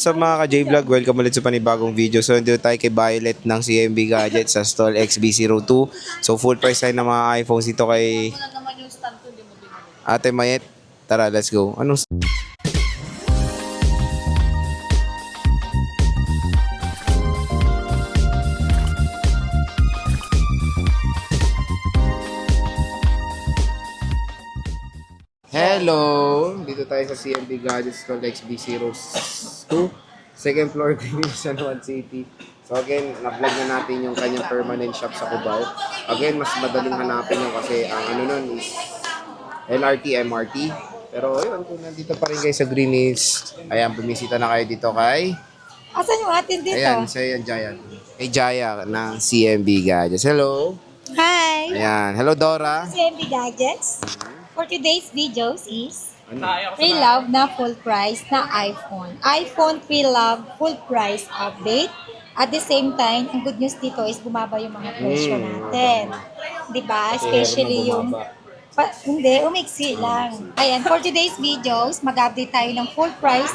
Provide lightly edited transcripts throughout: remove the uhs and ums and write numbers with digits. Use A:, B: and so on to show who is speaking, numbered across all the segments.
A: Sa mga ka-J-Vlog, welcome ulit sa panibagong video. So, nandito tayo kay Violet ng CMB Gadgets sa stall XB02. So, full price tayo ng mga iPhones dito kay Ate Mayet. Tara, let's go. Anong Hello! Dito tayo sa CMB Gadgets stall XB02. Second floor, San Juan City. So again, na-vlog na natin yung kanyang permanent shop sa Cubao. Again, mas madaling hanapin yun kasi ang ano nun is LRT, MRT. Pero yun, kung nandito pa rin kayo sa Green Hills, ayan, bumisita na kayo dito kay...
B: Asan yung atin dito?
A: Ayan, sa yan, Jaya. Kay Jaya ng CMB Gadgets. Hello!
B: Hi!
A: Ayan, hello Dora.
B: CMB Gadgets. For today's videos is pre-love na full price na iPhone. iPhone pre-love full price update. At the same time, ang good news dito is bumaba yung mga presyo natin. Diba? Especially yung... hindi, umiksi lang. Ayan, for today's videos, mag-update tayo ng full price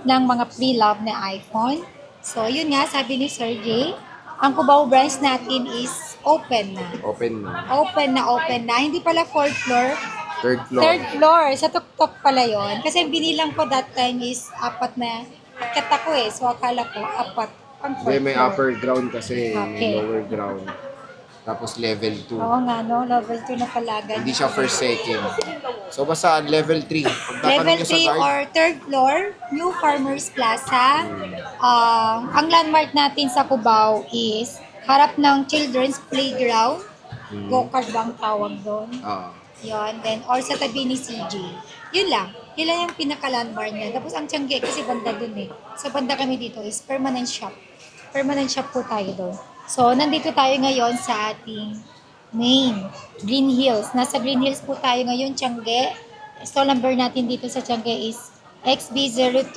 B: ng mga pre-love na iPhone. So, yun nga, sabi ni Sir J, ang Cubao branch natin is open na.
A: Open na.
B: Open na. Hindi pala fourth floor.
A: Third floor.
B: Third floor. Sa tuktok pala yon. Kasi binilang ko that time is apat na. Akyat ako eh. So, akala ko apat. Pang fourth
A: May
B: floor.
A: upper ground kasi, may
B: Okay.
A: lower ground. Tapos level 2.
B: Oo nga, no? Level 2 na pala. Ganyan.
A: Hindi siya first, second. So basta level 3.
B: Level 3 or third floor, New Farmers Plaza. Ang landmark natin sa Cubao is harap ng Children's Playground. Go-kart ba ang tawag doon? Yun. Then, or sa tabi ni CJ. Yun lang. Yun lang yung pinaka-landmark niya. Tapos ang Tiangge kasi banda dun eh. So, banda kami dito is permanent shop. Permanent shop po tayo doon. So, nandito tayo ngayon sa ating main, Green Hills. Nasa Green Hills po tayo ngayon, Tiangge. Stall number natin dito sa Tiangge is XB02,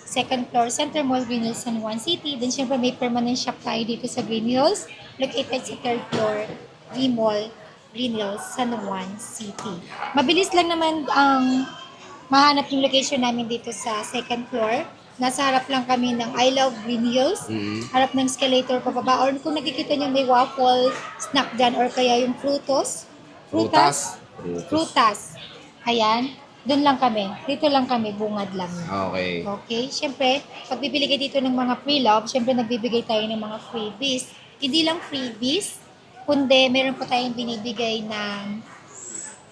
B: second floor, Center Mall, Green Hills, San Juan City. Then, syempre may permanent shop tayo dito sa Green Hills. Located sa third floor, V-Mall, Green Hills, San Juan City. Mabilis lang naman ang mahanap yung location namin dito sa second floor. Nasa harap lang kami ng I Love Green Hills. Harap ng escalator pababa. Or kung nakikita nyo may waffle snack dyan or kaya yung frutos. Frutas. Ayan. Doon lang kami. Dito lang kami. Bungad lang.
A: Okay.
B: Okay. Siyempre, pag bibili kayo dito ng mga pre-love, siyempre nagbibigay tayo ng mga freebies. Hindi lang freebies, kundi meron pa tayong binibigay ng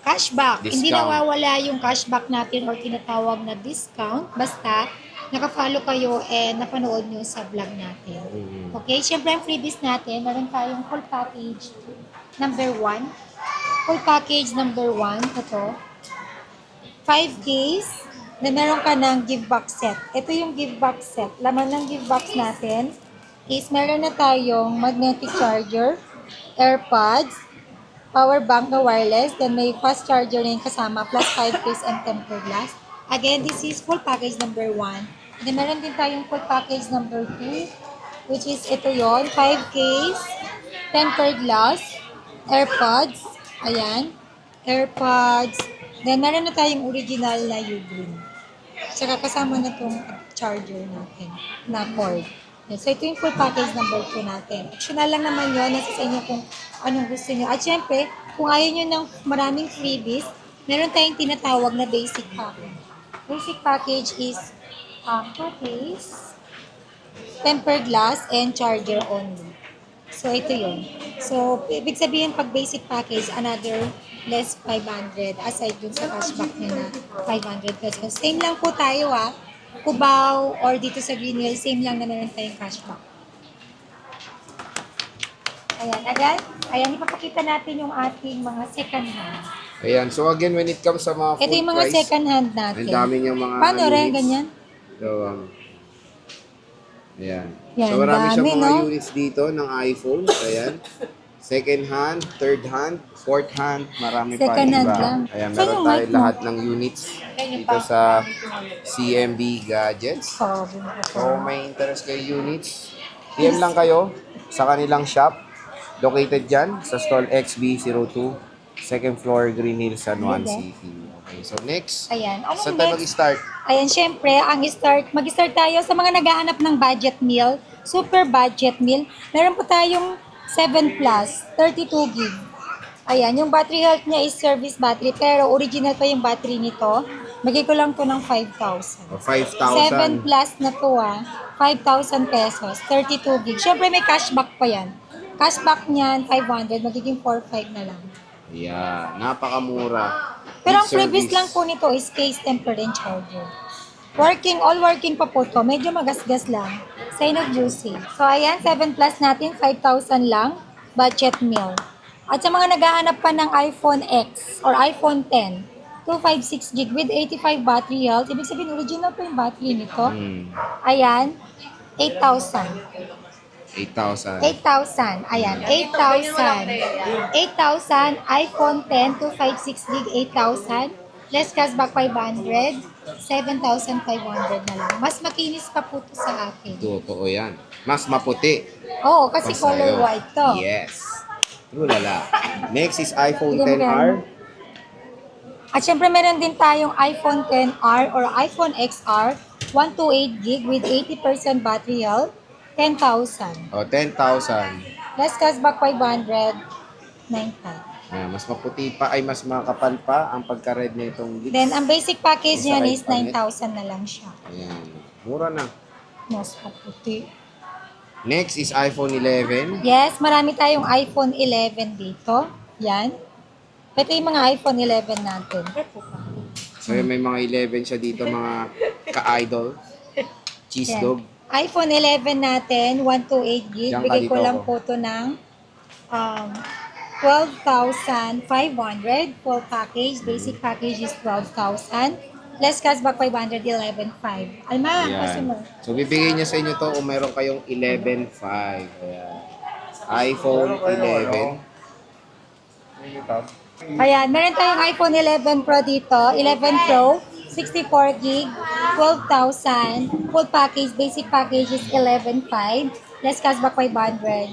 B: cashback.
A: Discount.
B: Hindi nawawala yung cashback natin or tinatawag na discount. Basta, nakafollow kayo and napanood nyo sa vlog natin. Okay? Siyempre, ang freebies natin, meron tayong full package number 1. Full package number 1. Ito. 5 case na meron ka ng give back set. Ito yung give back set. Laman ng give box natin is meron na tayong magnetic charger, AirPods, power bank na wireless, then may fast charger na yung kasama, plus 5 case and tempered glass. Again, this is full package number 1. Then meron din tayong full package number 2, which is ito yon 5 case, tempered glass, AirPods, ayan, AirPods, then meron na tayong original na U-Green. Tsaka kasama na itong charger natin, na cord. So, ito yung full package number 2 natin. Optional lang naman yun. Nasa sa inyo kung anong gusto nyo. At syempre, kung ayaw nyo ng maraming freebies, meron tayong tinatawag na basic package. Basic package is 2 case, tempered glass, and charger only. So, ito yun. So, ibig sabihin, pag basic package, another less 500 aside dun sa cashback nyo na 500 pesos. Same lang po tayo Cubao or dito sa Green Hills, same lang na meron tayong cashback. Ayan, agad. Ayan, ipapakita natin yung ating mga second hand.
A: Ayan, so again, when it comes sa mga full
B: Ito yung mga
A: price,
B: second hand natin.
A: ang dami niyang mga
B: Paano rin,
A: units.
B: ganyan?
A: So, ayan.
B: Yan,
A: So marami siyang
B: dami,
A: mga
B: no?
A: units dito ng iPhone. Ayan. Second hand, third hand, fourth hand, marami pa
B: Second hand
A: iba.
B: lang.
A: Ayan,
B: Saan
A: meron
B: yung
A: tayo
B: mic mo?
A: lahat ng units dito sa CMB Gadgets. So, may interest kayo units, PM lang kayo sa kanilang shop. Located dyan sa stall XB02. Second floor, Green Hills, San Juan
B: Hindi.
A: City. Okay, so next.
B: Ayan. Anong
A: Saan tayo
B: next?
A: mag-start?
B: Ayan, syempre, mag-start tayo sa mga naghahanap ng budget meal, super budget meal. Meron po tayong 7 plus, 32 gig. Ayan, yung battery health niya is service battery, pero original pa yung battery nito. Magay ko lang to ng 5,000.
A: O,
B: 7
A: 5,000.
B: plus na to 5,000 pesos, 32 gig. Syempre may cashback pa yan. Cashback niyan, 500, magiging 4,500 na lang.
A: Ayan, napakamura.
B: Pero ang
A: Good
B: freebies
A: service.
B: lang po nito is case temper and charger. All working pa po to. Medyo magasgas lang. Sign of juicy. So ayan, 7 plus natin, 5,000 lang. Budget meal. At sa mga naghahanap pa ng iPhone X or iPhone 10, 256 gig with 85 battery health. Ibig sabihin, original pa yung battery nito. Ayan, 8,000.
A: 8,000.
B: 8,000. Ayan, 8,000. 8,000, iPhone 10, 256 gig, 8,000. Less cashback 500, 7,500 na lang. Mas makinis pa po to sa akin.
A: Totoo yan. Mas maputi.
B: Oo, kasi
A: pa
B: color
A: sa'yo.
B: white to.
A: Yes. True lala. Next is iPhone
B: Hindi mo
A: 10R.
B: At syempre meron din tayong iPhone 10R or iPhone XR, 128 gig with 80% battery health, 10,000.
A: O, 10,000.
B: Less cashback 500, 9,500.
A: Ayan, mas maputi pa, ay mas makapal pa ang pagka-red na itong lips.
B: Then, ang basic package
A: Isa
B: niyan
A: kay
B: is
A: Panet.
B: 9,000 na lang siya.
A: Ayan. Mura na.
B: Mas kaputi.
A: Next is iPhone 11.
B: Yes, marami tayong iPhone 11 dito. Yan. Ito yung mga iPhone 11 natin.
A: So, may mga 11 siya dito, mga ka-idol. Cheese
B: Yan.
A: dog.
B: iPhone 11 natin, 128 gig.
A: Diyan ka
B: Bigay ko
A: dito
B: lang
A: ako.
B: po ito ng 12,500 full package. Basic package is 12,000. Less cashback 500, 11,500. Alma, kasi mo.
A: Ayan. So, bibigay niya sa inyo to kung meron kayong 11.5. Ayan. iPhone 11.
B: Ayan, meron tayong iPhone 11 Pro dito. 11 Pro, 64 gig, 12,000. Full package, basic package is 11,500. Less cashback 500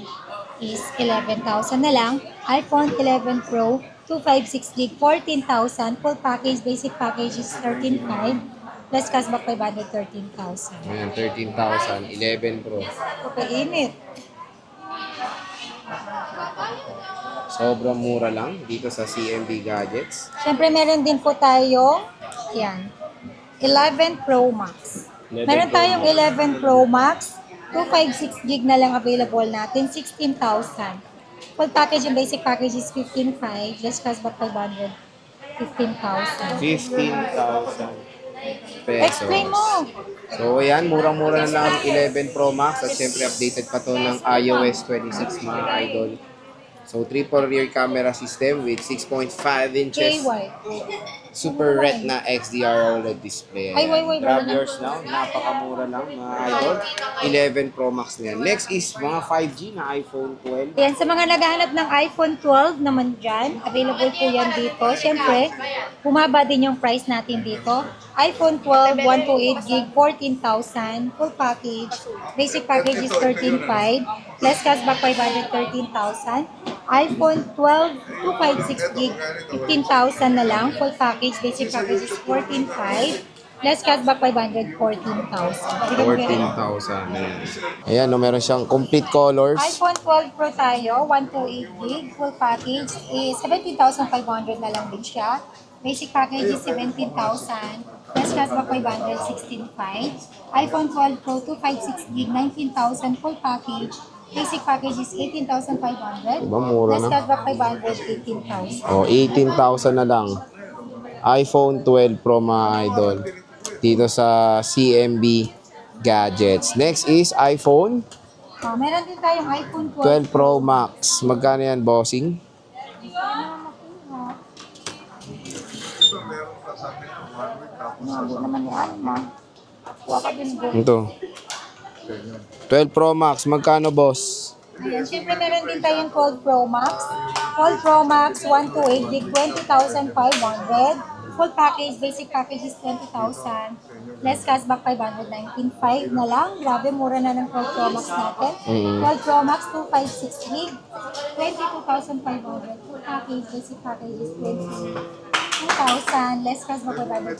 B: is 11,000 na lang. iPhone 11 Pro, 256 gig, 14,000. Full package, basic package is 13,500. Less cashback 500, 13,000.
A: Ayan, 13,000. 11 Pro.
B: Okay, init.
A: Sobrang mura lang dito sa CMB Gadgets.
B: Siyempre, meron din po tayo, ayan, 11 Pro Max.
A: 11
B: Meron
A: Pro
B: tayong 11 Pro Max, 256 gig na lang available natin, 16,000. Full package and basic package is 15,500, less cashback 500, 15,000.
A: 15,000 pesos.
B: Explain mo!
A: So, ayan, murang-mura na lang ang 11 Pro Max at syempre updated pa to ng iOS 26 mga idol. So, triple rear camera system with 6.5 inches.
B: KY.
A: Super Retina XDR OLED display.
B: Ay, wait,
A: Grab
B: wala na.
A: yours now. Napakamura lang mga idol. 11 Pro Max na yan. Next is mga 5G na iPhone 12.
B: Yan, sa mga naghahanap ng iPhone 12 naman dyan, available po yan dito. Siyempre, bumaba din yung price natin dito. iPhone 12, 128 gig, 14,000. Full package. Basic package is 13,500. Less cashback 500, 13,000. iPhone 12, 256 gig, 15,000 na lang. Full package. Basic package is 14,500. Less cashback 500, 14,000.
A: 14,000. Ayan. Ayan, no, meron siyang complete colors.
B: iPhone 12 Pro tayo, 128 gig, full package is 17,500 na lang din siya. Basic package is 17,000. Less cashback 500, 16,500. iPhone 12 Pro 256 gig, 19,000 full package. Basic package is 18,500.
A: Diba, mura
B: Less
A: na.
B: cashback 500, 18,000.
A: Oh, 18,000 na lang. iPhone 12 Pro mga idol. Dito sa CMB Gadgets. Next is iPhone
B: Meron din tayong iPhone
A: 12 Pro Max. Magkano yan, bossing?
B: Hindi naman yan, ma. Kuha ka din po.
A: Ito. 12 Pro Max. Magkano, boss?
B: Ayan, syempre meron din tayong 12 Pro Max. 12 Pro Max, 128 gig, 20,500. Full package, basic package is 20,000. Less cashback 500, 19,500 na lang. Grabe, mura na ng 12 Pro Max natin. 12 Pro Max, 256 gig, 22,500. Full package, basic package is 22,000. Less cashback 500,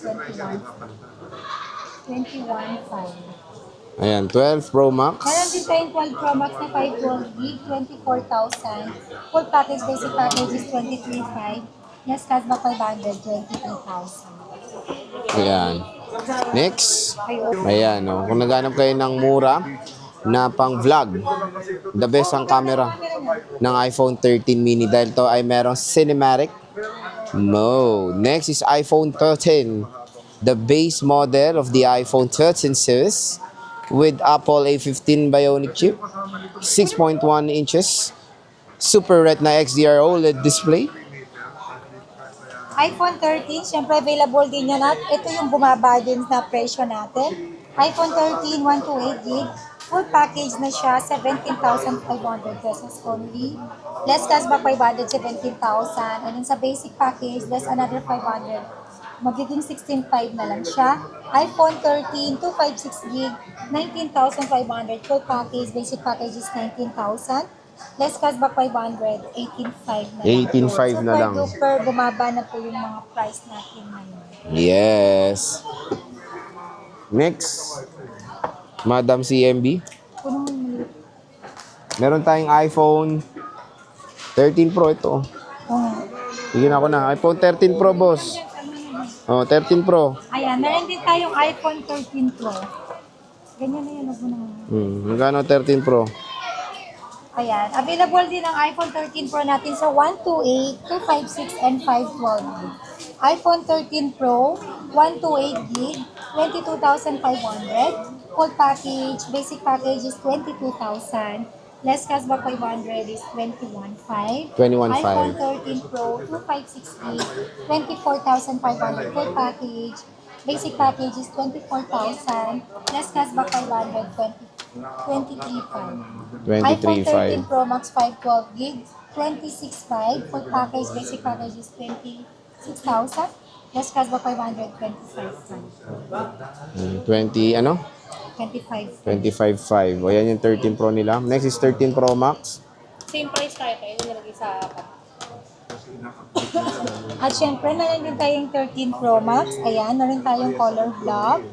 B: 21,500.
A: Ayan, 12 Pro Max.
B: Meron din tayong 12 Pro Max na 512 gig, 24,000. Full package, basic package is 23,500. Less cashback 500, 23,000.
A: Ayan. Next.
B: Ayun.
A: Ayan, oh. Kung naghanap kayo ng mura na pang vlog, the best ang camera ng iPhone 13 mini dahil to ay merong cinematic mode. Next is iPhone 13, the base model of the iPhone 13 series with Apple A15 Bionic chip, 6.1 inches, Super Retina XDR OLED display.
B: iPhone 13, syempre available din yan at ito yung bumaba din na presyo natin. iPhone 13, 128 gig, full package na siya, 17,500 pesos only. Less cashback 500, 17,000. And then sa basic package, less another 500. Magiging 16,500 na lang siya. iPhone 13, 256 gig, 19,500. Full package, basic package is 19,000. Less cashback 500, 18,500 na lang.
A: 18,500 na lang.
B: Super duper, bumaba na po yung mga price natin ngayon.
A: Yes. Next, Madam CMB.
B: Puno mo yung maliit.
A: Meron tayong iPhone 13 Pro ito.
B: Oo.
A: Bigyan ako na. iPhone 13 Pro, boss. Oh, 13 Pro.
B: Ayan, meron din tayong iPhone 13 Pro. Ganyan na yan, huwag mo naman.
A: Magkano 13 Pro?
B: Ayan, available din ang iPhone 13 Pro natin sa 128, 256, and 512 gig. iPhone 13 Pro, 128 gig, 22,500. Full package, basic package is 22,000. Less cashback 500 is 21,500.
A: 21,500.
B: iPhone 13 Pro, 256 gig, 24,500. Full package, basic package is 24,000. Less cashback 500, 23,500. iPhone 13
A: 23,500.
B: Pro Max 512 gig, 26,500. Full package, basic package is 26,000. Less cashback 500, 25,500.
A: 20, ano?
B: 25,500.
A: 25,500. O, yan yung 13 Pro nila. Next is 13 Pro Max.
C: Same price tayo kayo nilagay sa akin.
B: At syempre, meron din tayong 13 Pro Max. Ayan, meron tayong color black,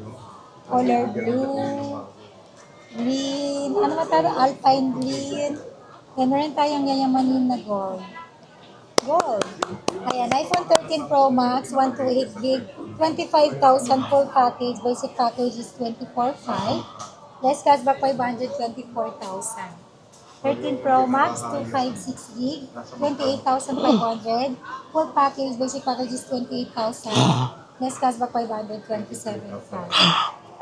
B: color blue, green, ano ba tayo? Alpine green. Then, meron tayong yayamanin na gold. Gold. Ayan, iPhone 13 Pro Max, 128 gig, 25,000 full package. Basic package is 24,500. Less cashback 500, 24,000. 13 Pro Max, 256 gig, 28,500. Full package, basic package is 28,000. Less cashback 500, 27,500.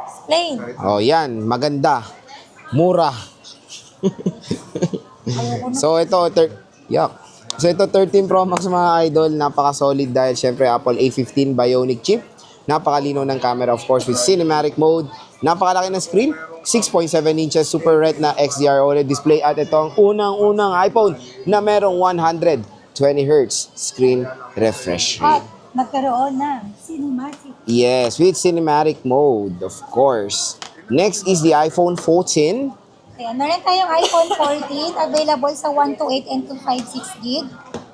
B: Explain.
A: O, yan. Maganda. Mura. So, ito, So, ito 13 Pro Max mga idol. Napaka-solid dahil syempre Apple A15 Bionic chip. Napakalinaw ng camera, of course, with cinematic mode. Napakalaki ng screen. 6.7 inches Super Retina XDR OLED display. At ito ang unang-unang iPhone na merong 120 Hz screen refresh
B: At
A: rate.
B: magkaroon ng cinematic.
A: Yes, with cinematic mode, of course. Next is the iPhone 14.
B: Ayan, meron tayong iPhone 14 available sa 128 and 256 gig.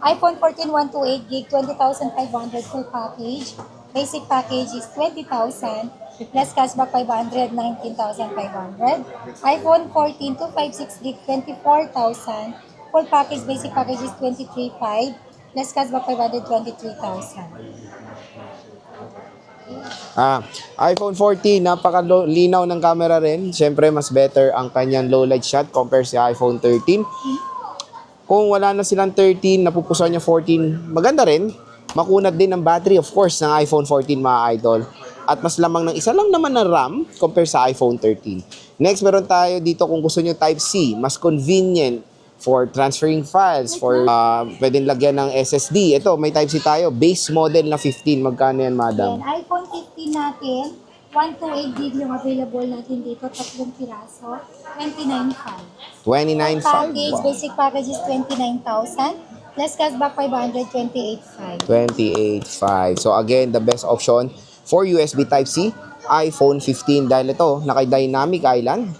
B: iPhone 14 128 gig, 20,500 full package. Basic package is 20,000. Less cashback 500, 19,500. iPhone 14 256 gig, 24,000. Full package, basic package is 23,500. Less cashback 500, 23,000.
A: iPhone 14, napaka-linaw ng camera rin. Siyempre, mas better ang kanyang low light shot compared sa iPhone 13. Kung wala na silang 13, napupusuan niya 14, maganda rin. Makunat din ang battery, of course, ng iPhone 14 mga idol. At mas lamang ng isa lang naman na RAM compared sa iPhone 13. Next, meron tayo dito kung gusto nyo Type-C. Mas convenient for transferring files, for pwedeng lagyan ng SSD. Ito, may Type-C tayo. Base model na 15. Magkano yan, madam?
B: Then, iPhone 15 natin, 128 gig yung available natin dito, 3 piraso, 29,500.
A: 29,500.
B: Package, basic package is 29,000. Less cashback 500, 28.5.
A: 28.5. So again, the best option for USB Type-C, iPhone 15 dahil ito, naka-dynamic island.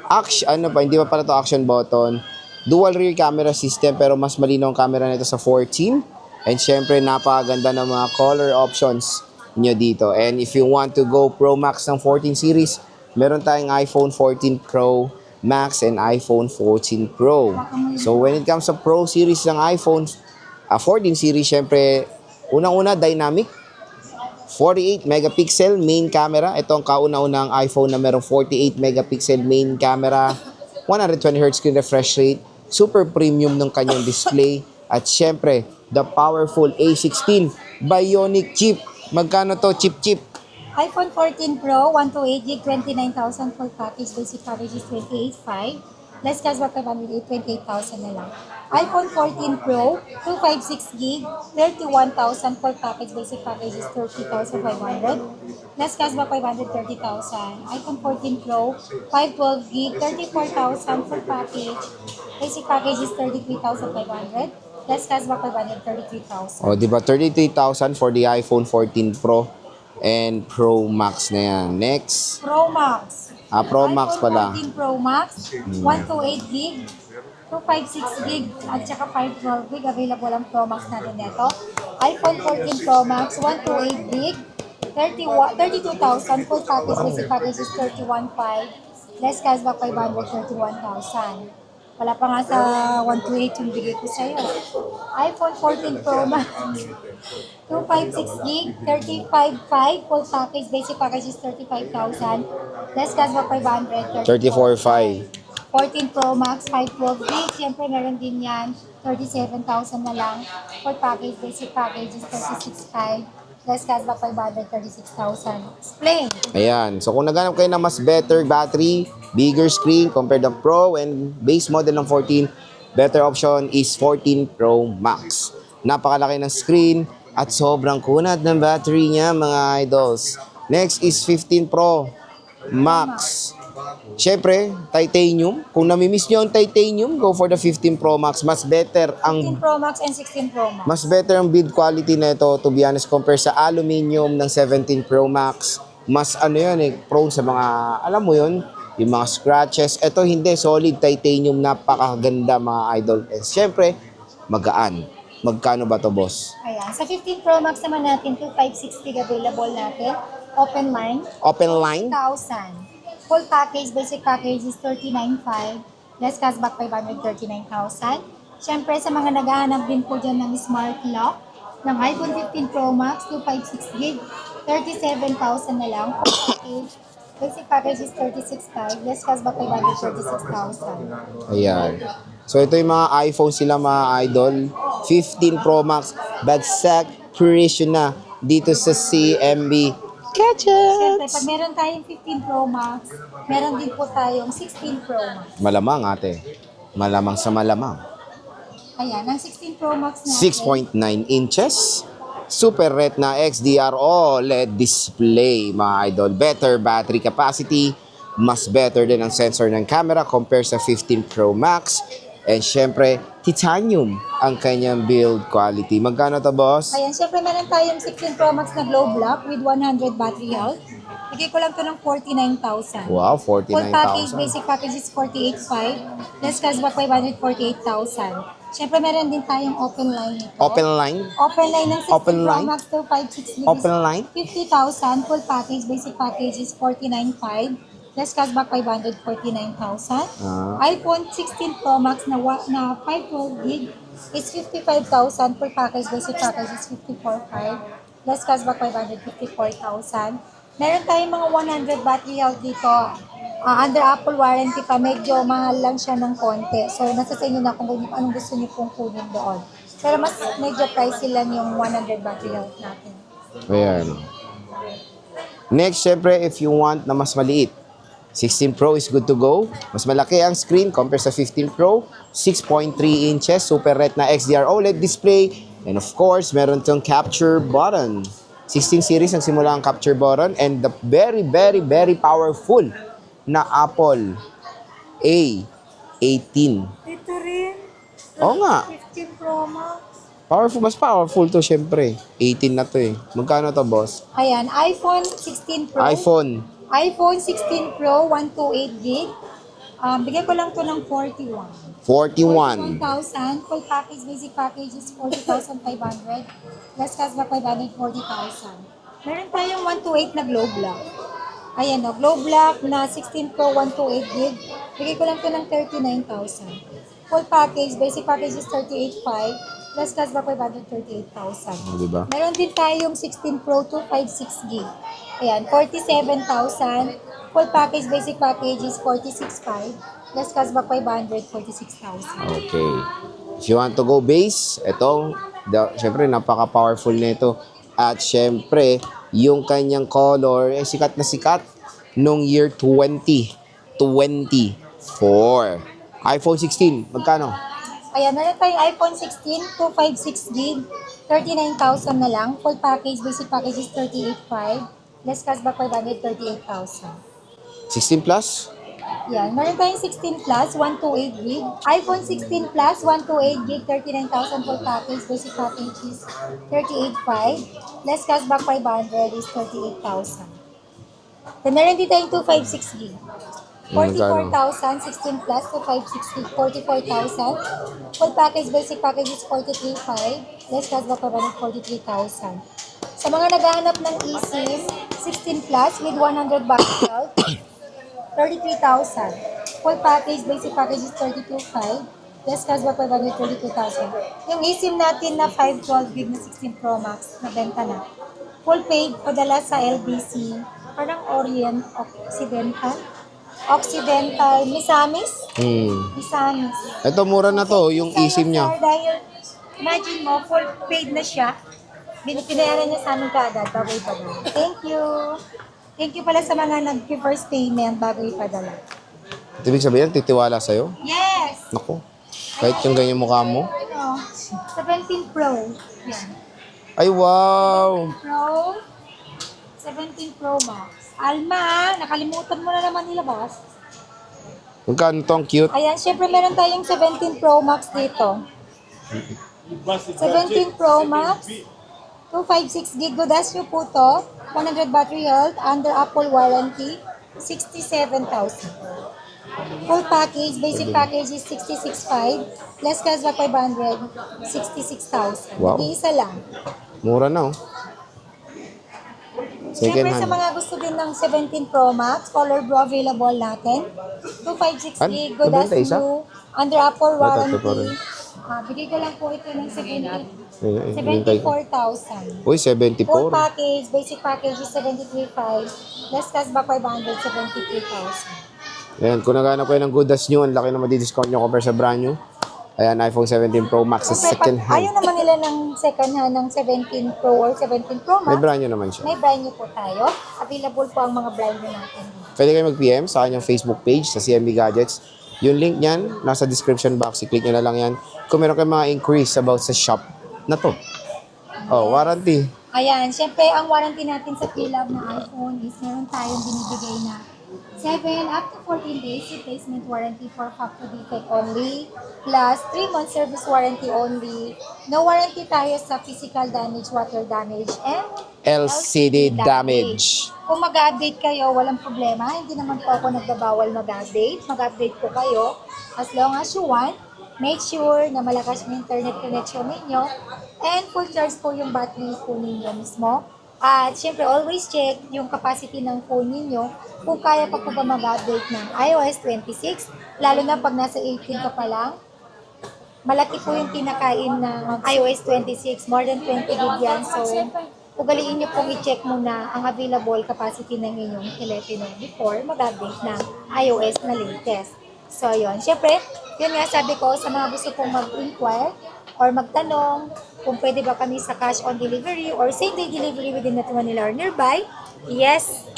A: Hindi pa pala to action button. Dual rear camera system pero mas malinaw ang camera nito sa 14. And syempre, napakaganda ng mga color options nyo dito. And if you want to go Pro Max ng 14 series, meron tayong iPhone 14 Pro Max and iPhone 14 Pro. So when it comes sa Pro series ng iPhone 14 series, syempre, unang-una, dynamic. 48 megapixel main camera. Ito ang kauna-unang iPhone na merong 48 megapixel main camera. 120Hz screen refresh rate. Super premium ng kanyang display. At syempre, the powerful A16 Bionic chip. Magkano to chip?
B: iPhone 14 Pro, 128GB, 29,000 full package. Basic package is 28.5. Less cashback 508, 28,000 na lang. iPhone 14 Pro, 256GB, 31,000 full package. Basic package is 30,500. Less cashback 530,000. iPhone 14 Pro, 512GB, 34,000 full package. Basic package is 33,500. Less cashback 533,000.
A: O, di ba 33,000 for the iPhone 14 Pro and Pro Max na yan. Next.
B: Pro Max.
A: Pro Max pala.
B: iPhone 14 Pro Max, 128GB, 256GB, at saka 512GB. Available ang Pro Max natin nito. iPhone 14 Pro Max, 128GB, 32,000. Full package, basic package is 31,500. Less cashback 531,000. Wala pa nga sa 128 yung bigay ko sa'yo. iPhone 14 Pro Max, 256GB, 35,500. Full package, basic package is 35,000. Less cashback 500,
A: 34,500.
B: 14 Pro Max, 512GB. Siyempre, meron din yan. 37,000 na lang. Full package, basic package is 36,500. Less cashback 536,000. Explain.
A: Ayan. So kung naghanap kayo ng mas better battery, bigger screen compared to Pro and base model ng 14, better option is 14 Pro Max. Napakalaki ng screen at sobrang kunat ng battery niya, mga idols. Next is 15 Pro Max. Syempre, titanium. Kung namimiss nyo ang titanium, go for the 15 Pro Max. Mas better
B: 15
A: ang
B: Pro Max and 16 Pro Max.
A: Mas better ang build quality na ito, to be honest, compare sa aluminum ng 17 Pro Max. Mas prone sa mga, alam mo yun, yung mga scratches. Ito hindi, solid titanium, napakaganda mga idol. And syempre, magaan. Magkano ba to, boss?
B: Ayan. Sa 15 Pro Max naman natin, 256GB available natin. Open line.
A: Open line?
B: 1,000. Full package, basic package is 39,500. Less cashback 539,000. Siyempre, sa mga naghahanap din po dyan ng smart lock, ng iPhone 15 Pro Max, 256GB, 37,000 na lang. Full package, basic package is 36,500. Less cashback 536,000.
A: Ayan. So ito yung mga iPhone sila mga idol. 15 Pro Max, bagsak presyo na dito sa CMB
B: Siyempre, pag meron tayong 15 Pro Max, meron din po tayong 16 Pro Max.
A: Malamang ate. Malamang sa malamang.
B: Ayan, ang 16 Pro Max natin.
A: 6.9 inches. Super Retina XDR OLED display, mga idol. Better battery capacity. Mas better din ang sensor ng camera compare sa 15 Pro Max. And syempre, titanium ang kanyang build quality. Magkano to, boss?
B: Ayan, syempre meron tayong 16 Pro Max na glow block with 100 battery health. Bigay ko lang to ng 49,000.
A: Wow,
B: Full package,
A: 49,000.
B: basic package is 48,500. Less cashback 548,000. Syempre meron din tayong open line nito.
A: Open line?
B: Open line ng 16
A: Open
B: Pro
A: line?
B: Max to 560
A: Open line?
B: 50,000. Full package, basic package is 49,500. Less cashback 549,000. iPhone 16 Pro Max na 512GB is 55,000. Full package, basic package is 54,500. Less cashback 554,000. Meron tayong mga 100 battery health dito. Under Apple warranty pa, medyo mahal lang siya ng konti. So, nasa sa inyo na kung anong gusto niyo pong kunin doon. Pero mas medyo pricey lang yung 100 battery health natin.
A: Ayan. Next, syempre, if you want na mas maliit, 16 Pro is good to go. Mas malaki ang screen compare sa 15 Pro. 6.3 inches, Super Retina XDR OLED display. And of course, meron itong capture button. 16 series ang simula ang capture button. And the very, very, very powerful na Apple A18.
B: Ito rin.
A: Oo nga.
B: 15 Pro Max.
A: Powerful, mas powerful to syempre. 18 na to eh. Magkano to, boss?
B: Ayan, iPhone 16 Pro.
A: iPhone
B: iPhone 16 Pro, 128 gig. Bigyan ko lang to ng 41.
A: 41.
B: 41,000. Full package, basic package is 40,500. Plus cashback 540,000. Meron tayong 128 na Glow Black. Ayan o, Glow Black na 16 Pro 128 gig. Bigay ko lang to ng 39,000. Full package, basic package is 38,500. Plus cashback 538,000.
A: Diba?
B: Meron din tayong 16 Pro 256 gig. Ayan, 47,000. Full package, basic package is 46,500. Plus cashback 546,000.
A: Okay. If you want to go base, ito, syempre napaka-powerful nito. At syempre, yung kanyang color, sikat na sikat nung year 2024. iPhone 16, magkano?
B: Ayan, meron tayong iPhone 16, 256 gig, 39,000 na lang. Full package, basic package is 38,500. Less cashback 538,000.
A: 16 plus?
B: Yan, meron tayong 16 plus, 128 gig. iPhone 16 plus, 128 gig, 39,000 full package. Basic package is 38,500. Less cashback 500 is 38,000. Then meron din tayong 256 gig. 44,000, 16 plus, 256 gig, 44,000. Full package, basic package is 43,500. Less cashback 43,000. Sa mga naghahanap ng eSIM, 16 plus with 100 battery health, 33,000. Full package, basic package is 32,500. Less cashback 532,000. Yung eSIM natin na 512 gig na 16 Pro Max, nabenta na. Full paid, padala sa LBC, parang Orient Occidental, Misamis? Misamis.
A: Ito, mura na to, yung eSIM niya.
B: Sir, dahil, imagine mo, full paid na siya. Pinayaran niya sa amin kaagad bago ipadala. Thank you. Thank you pala sa mga nag-first payment bago ipadala.
A: Ibig sabihin, titiwala sa'yo?
B: Yes!
A: Naku, kahit yung ganyan mukha mo.
B: Ano? 17 Pro. Yan.
A: Ay, wow!
B: Pro. 17 Pro Max. Alma, nakalimutan mo na naman nilabas.
A: Magkano to? Ang cute.
B: Ayan, syempre meron tayong 17 Pro Max dito. 17 Pro Max. 256 gig. Godas nyo po to. 100 battery health. Under Apple warranty. 67,000. Full package. Basic package is 66,500. Less cashback 500. 66,000.
A: Wow.
B: Isa lang.
A: Mura na, oh. Second
B: Siyempre sa
A: hand.
B: mga gusto din ng 17 Pro Max, color blue available natin. 256
A: An?
B: gig, good as
A: Nabenta isa?
B: new, under Apple
A: Tatlo pa rin.
B: warranty. Bigay ko lang po ito ng
A: Ayun,
B: 74,000.
A: Uy,
B: Full
A: 74.
B: package, basic package is 73,500. Less cashback 500, 73,000.
A: Ayan, kung naghanap kayo ng good as new, ang laki na madi-discount nyo compare sa brand new. Ayan, iPhone 17 Pro Max sa
B: Siyempre,
A: second
B: ayaw
A: hand.
B: naman nila ng second hand ng 17 Pro or 17 Pro
A: May
B: Max.
A: brand new naman siya.
B: May brand new po tayo. Available po ang mga brand new natin.
A: Pwede kayo mag-PM sa kanyang Facebook page sa CMB Gadgets. Yung link niyan, nasa description box. I-click nyo na lang yan. Kung meron kayong mga inquiries about sa shop na to. Oh, warranty.
B: Ayan, syempre ang warranty natin sa P-Love na iPhone is meron tayong binibigay na 7 up to 14 days replacement warranty for factory defect only, plus 3 months service warranty only. No warranty tayo sa physical damage, water damage, and
A: LCD damage.
B: Kung mag-update kayo, walang problema. Hindi naman po ako nagbabawal mag-update. Mag-update po kayo as long as you want. Make sure na malakas yung internet connection ninyo and full charge po yung battery po ninyo mismo. At syempre, always check yung capacity ng phone ninyo kung kaya pa po ba mag-update ng iOS 26, lalo na pag nasa 18 ka pa lang. Malaki po yung pinakain ng iOS 26, more than 20 gig yan. So, ugaliin nyo pong i-check muna ang available capacity ng inyong telepono before mag-update ng iOS na latest. So, yun. Syempre, yun nga sabi ko sa mga gusto pong mag-inquire or magtanong kung pwede ba kami sa cash on delivery or same-day delivery within Metro Manila or nearby. Yes,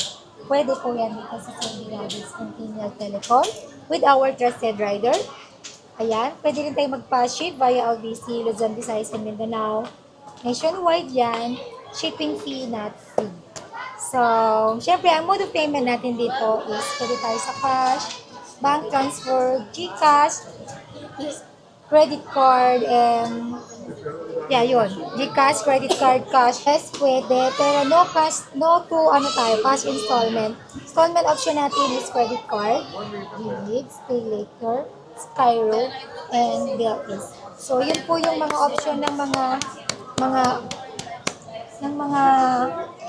B: pwede po yan dito sa CMB Gadgets Centennial Telecom with our trusted rider. Ayan, pwede rin tayo magpa-ship via LBC, Luzon, Visayas, and Mindanao. Nationwide yan, shipping fee not free. So, syempre, ang mode of payment natin dito is pwede tayo sa cash, bank transfer, GCash, credit card, and yeah, yun. GCash, credit card, cash. Yes, pwede. Pero no cash, no to cash installment. Installment option natin is credit card, GLids, Pay Later, Skyro, and BillPays. So, yun po yung mga option ng mga mga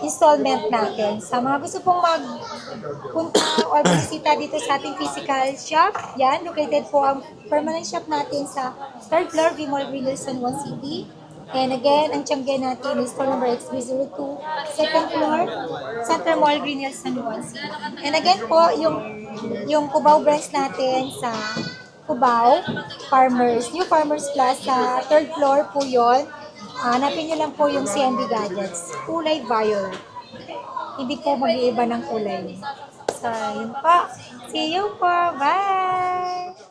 B: installment natin. Sa mga gusto pong magpunta or bisita dito sa ating physical shop, yan, located po ang permanent shop natin sa 3rd floor, V-Mall Green Hills, San Juan City. And again, ang tiyangge natin is store number XB02, 2nd floor, Center Mall, Green Hills, San Juan City. And again po, yung Cubao branch natin sa Cubao, New Farmers Plaza, 3rd floor po yon. Hanapin nyo lang po yung CNB Gadgets. Kulay violet. Hindi po mag-iiba ng kulay. So, yun po. See you po. Bye!